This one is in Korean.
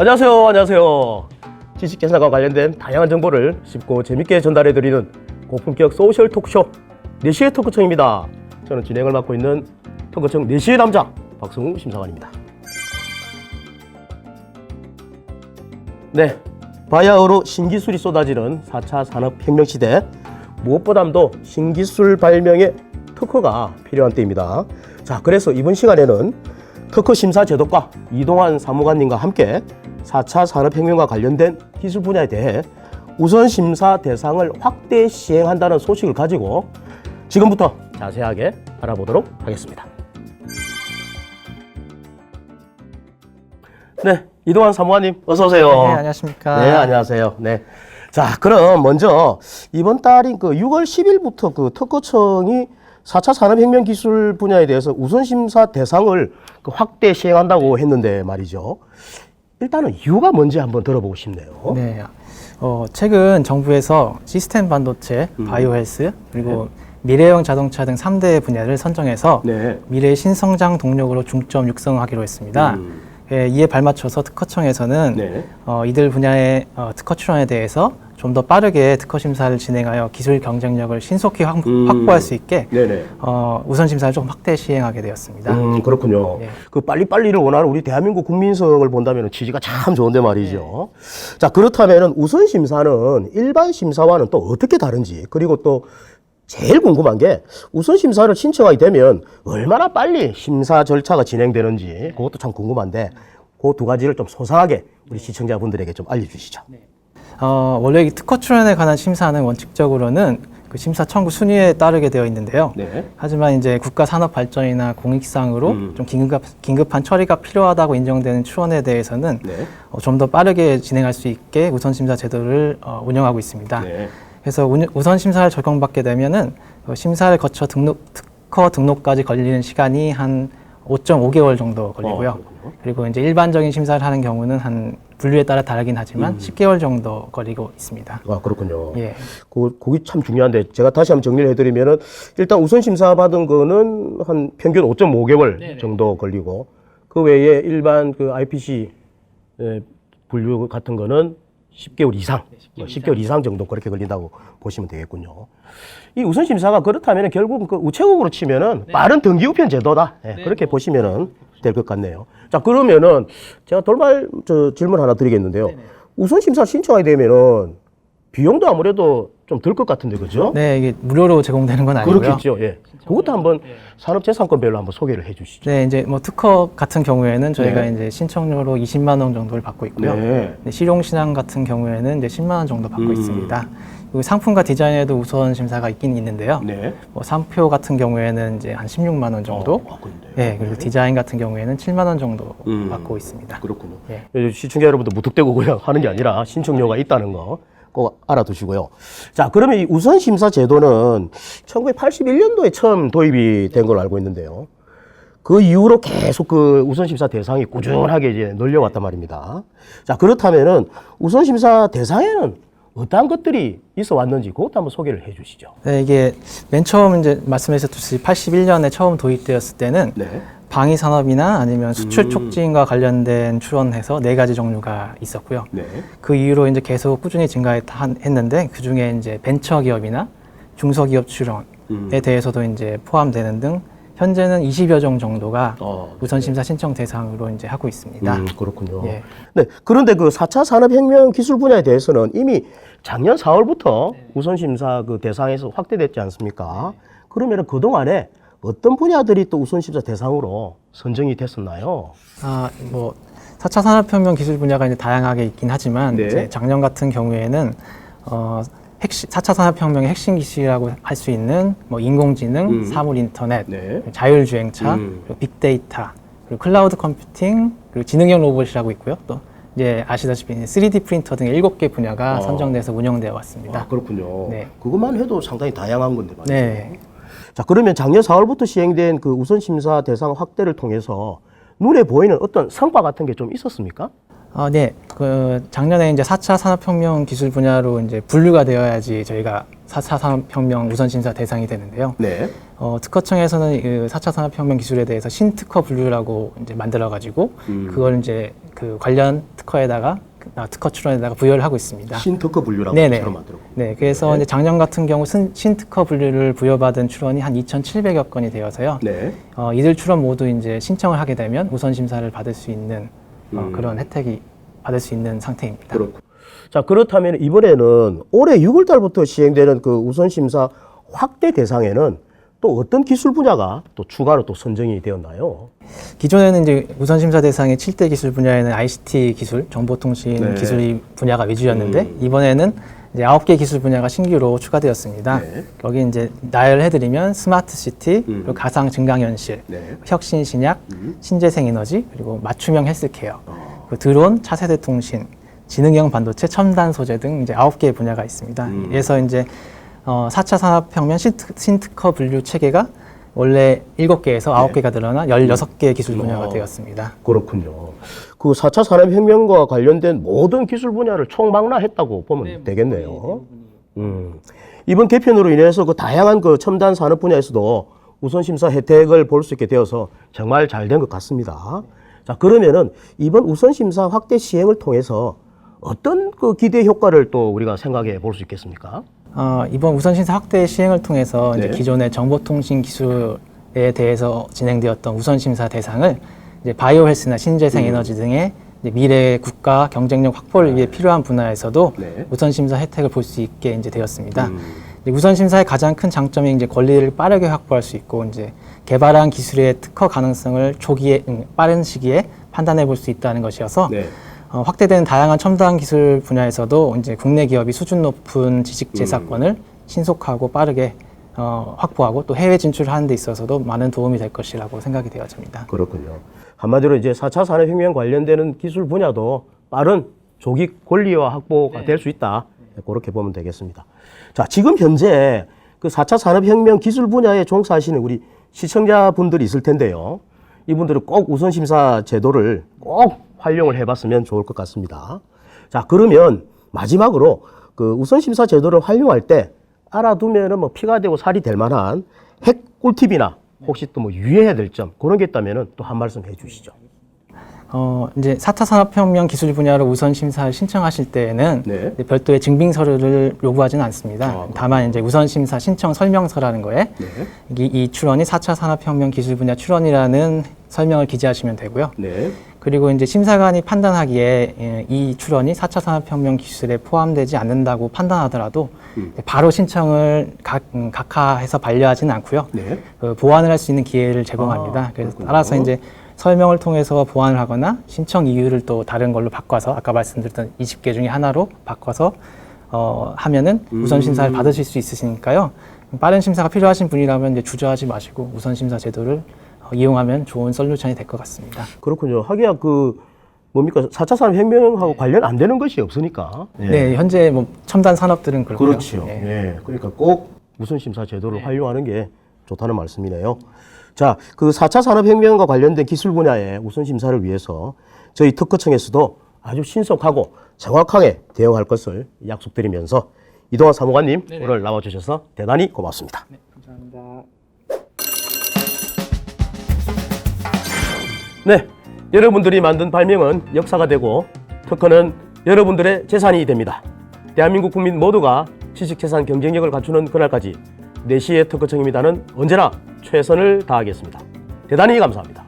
안녕하세요. 안녕하세요. 지식개발과 관련된 다양한 정보를 쉽고 재밌게 전달해드리는 고품격 소셜 토크쇼 4시의 토크청입니다. 저는 진행을 맡고 있는 토크청 4시의 남자 박성웅 심사관입니다. 네, 바야흐로 신기술이 쏟아지는 4차 산업혁명 시대, 무엇보다도 신기술 발명의 특허가 필요한 때입니다. 자, 그래서 이번 시간에는 특허 심사 제도과 이동환 사무관님과 함께 4차 산업혁명과 관련된 기술 분야에 대해 우선 심사 대상을 확대 시행한다는 소식을 가지고 지금부터 자세하게 알아보도록 하겠습니다. 네, 이동환 사무관님 어서 오세요. 네, 안녕하십니까. 네, 안녕하세요. 네. 자, 그럼 먼저 이번 달인 6월 10일부터 특허청이 4차 산업혁명 기술 분야에 대해서 우선심사 대상을 확대 시행한다고 했는데 말이죠. 일단은 이유가 뭔지 한번 들어보고 싶네요. 네, 최근 정부에서 시스템 반도체, 바이오헬스, 그리고 미래형 자동차 등 3대 분야를 선정해서 네. 미래 신성장 동력으로 중점 육성하기로 했습니다. 이에 발맞춰서 특허청에서는 네. 이들 분야의 특허 출원에 대해서 좀 더 빠르게 특허 심사를 진행하여 기술 경쟁력을 신속히 확보할 수 있게 네네. 우선 심사를 좀 확대 시행하게 되었습니다. 그렇군요. 예. 그 빨리빨리를 원하는 우리 대한민국 국민성을 본다면 취지가 참 좋은데 말이죠. 자, 그렇다면 우선 심사는 일반 심사와는 또 어떻게 다른지, 그리고 또 제일 궁금한 게 우선 심사를 신청하게 되면 얼마나 빨리 심사 절차가 진행되는지 그것도 참 궁금한데 그 두 가지를 좀 소상하게 우리 시청자분들에게 좀 알려주시죠. 원래 이 특허 출원에 관한 심사는 원칙적으로는 그 심사 청구 순위에 따르게 되어 있는데요. 네. 하지만 이제 국가 산업 발전이나 공익상으로 좀 긴급한 처리가 필요하다고 인정되는 출원에 대해서는 네. 좀 더 빠르게 진행할 수 있게 우선 심사 제도를 운영하고 있습니다. 네. 그래서 우선 심사를 적용받게 되면은 심사를 거쳐 특허 등록까지 걸리는 시간이 한 5.5개월 정도 걸리고요. 그리고 이제 일반적인 심사를 하는 경우는 한 분류에 따라 다르긴 하지만 10개월 정도 걸리고 있습니다. 아, 그렇군요. 예. 그게 참 중요한데 제가 다시 한번 정리를 해드리면은 일단 우선 심사 받은 거는 한 평균 5.5개월 정도 걸리고 그 외에 일반 그 IPC 분류 같은 거는 10개월 이상, 10개월 이상 정도 그렇게 걸린다고 보시면 되겠군요. 이 우선 심사가 그렇다면 결국 그 우체국으로 치면은 빠른 등기우편 제도다. 그렇게 보시면은 될 것 같네요. 자, 그러면은 제가 돌발 질문 하나 드리겠는데요. 우선 심사 신청하게 되면은 비용도 아무래도 좀 들 것 같은데, 그죠? 네, 이게 무료로 제공되는 건 아니고요. 그렇겠죠. 예. 그것도 한번 산업재산권별로 한번 소개를 해주시죠. 네, 이제 뭐 특허 같은 경우에는 저희가 이제 신청료로 20만 원 정도를 받고 있고요. 네. 실용신앙 같은 경우에는 이제 10만 원 정도 받고 있습니다. 그리고 상품과 디자인에도 우선 심사가 있긴 있는데요. 네. 뭐 상표 같은 경우에는 이제 한 16만 원 정도. 네, 그리고 디자인 같은 경우에는 7만 원 정도 받고 있습니다. 그렇군요. 예. 시청자 여러분들 무턱대고 그냥 하는 게 아니라 신청료가 있다는 거 꼭 알아두시고요. 자, 그러면 이 우선 심사 제도는 1981년도에 처음 도입이 된 걸로 알고 있는데요. 그 이후로 계속 그 우선 심사 대상이 꾸준하게 이제 늘려왔단 말입니다. 자, 그렇다면은 우선 심사 대상에는 어떠한 것들이 있어 왔는지 그것도 한번 소개를 해 주시죠. 네, 이게 맨 처음 이제 말씀하셨듯이 81년에 처음 도입되었을 때는 네. 방위 산업이나 아니면 수출 촉진과 관련된 출원해서 4가지 종류가 있었고요. 네. 그 이후로 이제 계속 꾸준히 증가했는데 그 중에 이제 벤처 기업이나 중소기업 출원에 대해서도 이제 포함되는 등 현재는 20여 종 정도가 우선 심사 신청 대상으로 이제 하고 있습니다. 그렇군요. 예. 네. 그런데 그 4차 산업혁명 기술 분야에 대해서는 이미 작년 4월부터 우선 심사 그 대상에서 확대됐지 않습니까? 그러면 그동안에 어떤 분야들이 또 우선 심사 대상으로 선정이 됐었나요? 뭐 4차 산업혁명 기술 분야가 이제 다양하게 있긴 하지만 네. 이제 작년 같은 경우에는 4차 산업혁명의 핵심 기술이라고 할 수 있는 뭐 인공지능, 사물 인터넷, 네. 자율주행차, 그리고 빅데이터, 그리고 클라우드 컴퓨팅, 그리고 지능형 로봇이라고 있고요. 또 이제 아시다시피 3D 프린터 등 7개 분야가 선정돼서 운영되어 왔습니다. 그렇군요. 네. 그것만 해도 상당히 다양한 건데 말이죠. 네. 자, 그러면 작년 4월부터 시행된 그 우선 심사 대상 확대를 통해서 눈에 보이는 어떤 성과 같은 게 좀 있었습니까? 네. 그 작년에 이제 4차 산업혁명 기술 분야로 이제 분류가 되어야지 저희가 4차 산업혁명 우선심사 대상이 되는데요. 네. 특허청에서는 그 4차 산업혁명 기술에 대해서 신특허 분류라고 이제 만들어가지고 그걸 이제 그 관련 특허 출원에다가 부여를 하고 있습니다. 신특허 분류라고 네네. 새로 만들었고. 네, 그래서 이제 작년 같은 경우 신특허 분류를 부여받은 출원이 한 2,700여 건이 되어서요. 네. 이들 출원 모두 이제 신청을 하게 되면 우선 심사를 받을 수 있는 그런 혜택이 받을 수 있는 상태입니다. 그렇고. 자, 그렇다면 이번에는 올해 6월 달부터 시행되는 그 우선 심사 확대 대상에는 또 어떤 기술 분야가 또 추가로 또 선정이 되었나요? 기존에는 이제 우선 심사 대상의 7대 기술 분야에는 ICT 기술, 정보통신 네. 기술 분야가 위주였는데 이번에는 이제 9개 기술 분야가 신규로 추가되었습니다. 네. 여기 이제 나열해드리면 스마트 시티, 그리고 가상 증강현실, 네. 혁신 신약, 신재생 에너지, 그리고 맞춤형 헬스케어, 그리고 드론, 차세대 통신, 지능형 반도체, 첨단 소재 등 이제 9개의 분야가 있습니다. 그래서 이제 4차 산업혁명 신특허 분류 체계가 원래 7개에서 9개가 늘어나 16개의 기술 분야가 되었습니다. 그렇군요. 그 4차 산업혁명과 관련된 모든 기술 분야를 총망라했다고 보면 되겠네요. 이번 개편으로 인해서 그 다양한 그 첨단 산업 분야에서도 우선 심사 혜택을 볼 수 있게 되어서 정말 잘 된 것 같습니다. 자, 그러면은 이번 우선 심사 확대 시행을 통해서 어떤 그 기대 효과를 또 우리가 생각해 볼 수 있겠습니까? 이번 우선 심사 확대 시행을 통해서 네. 이제 기존의 정보통신 기술에 대해서 진행되었던 우선 심사 대상을 이제 바이오 헬스나 신재생 에너지 등의 이제 미래 국가 경쟁력 확보를 위해 필요한 분야에서도 네. 우선 심사 혜택을 볼 수 있게 이제 되었습니다. 이제 우선 심사의 가장 큰 장점이 이제 권리를 빠르게 확보할 수 있고 이제 개발한 기술의 특허 가능성을 초기에 빠른 시기에 판단해 볼 수 있다는 것이어서 네. 확대된 다양한 첨단 기술 분야에서도 이제 국내 기업이 수준 높은 지식 재산권을 신속하고 빠르게 확보하고 또 해외 진출하는 데 있어서도 많은 도움이 될 것이라고 생각이 되어집니다. 그렇군요. 한마디로 이제 4차 산업혁명 관련되는 기술 분야도 빠른 조기 권리화 확보가 될 수 있다. 그렇게 보면 되겠습니다. 자, 지금 현재 그 4차 산업혁명 기술 분야에 종사하시는 우리 시청자분들이 있을 텐데요. 이분들은 꼭 우선심사 제도를 꼭 활용을 해봤으면 좋을 것 같습니다. 자, 그러면 마지막으로 그 우선심사 제도를 활용할 때 알아두면은 뭐 피가 되고 살이 될 만한 핵 꿀팁이나 혹시 또 뭐 유의해야 될 점 그런 게 있다면은 또 한 말씀 해주시죠. 이제 4차 산업혁명 기술 분야로 우선 심사를 신청하실 때에는 네. 이제 별도의 증빙 서류를 요구하지는 않습니다. 다만 이제 우선 심사 신청 설명서라는 거에 이 출원이 4차 산업혁명 기술 분야 출원이라는 설명을 기재하시면 되고요. 네. 그리고 이제 심사관이 판단하기에 이 출원이 4차 산업혁명 기술에 포함되지 않는다고 판단하더라도 바로 신청을 각하해서 반려하지는 않고요. 네. 보완을 할 수 있는 기회를 제공합니다. 그래서 따라서 이제 설명을 통해서 보완을 하거나 신청 이유를 또 다른 걸로 바꿔서 아까 말씀드렸던 20개 중에 하나로 바꿔서 하면은 우선 심사를 받으실 수 있으시니까요. 빠른 심사가 필요하신 분이라면 이제 주저하지 마시고 우선 심사 제도를 이용하면 좋은 솔루션이 될 것 같습니다. 그렇군요. 하기야 그 뭡니까 4차 산업혁명하고 관련 안 되는 것이 없으니까. 네, 현재 뭐 첨단 산업들은 그렇고요. 그렇죠. 네. 그러니까 꼭 우선심사 제도를 활용하는 게 좋다는 말씀이네요. 자, 그 4차 산업혁명과 관련된 기술 분야의 우선심사를 위해서 저희 특허청에서도 아주 신속하고 정확하게 대응할 것을 약속드리면서 이동환 사무관님 오늘 나와주셔서 대단히 고맙습니다. 네, 감사합니다. 네, 여러분들이 만든 발명은 역사가 되고 특허는 여러분들의 재산이 됩니다. 대한민국 국민 모두가 지식재산 경쟁력을 갖추는 그날까지 내시의 특허청입니다는 언제나 최선을 다하겠습니다. 대단히 감사합니다.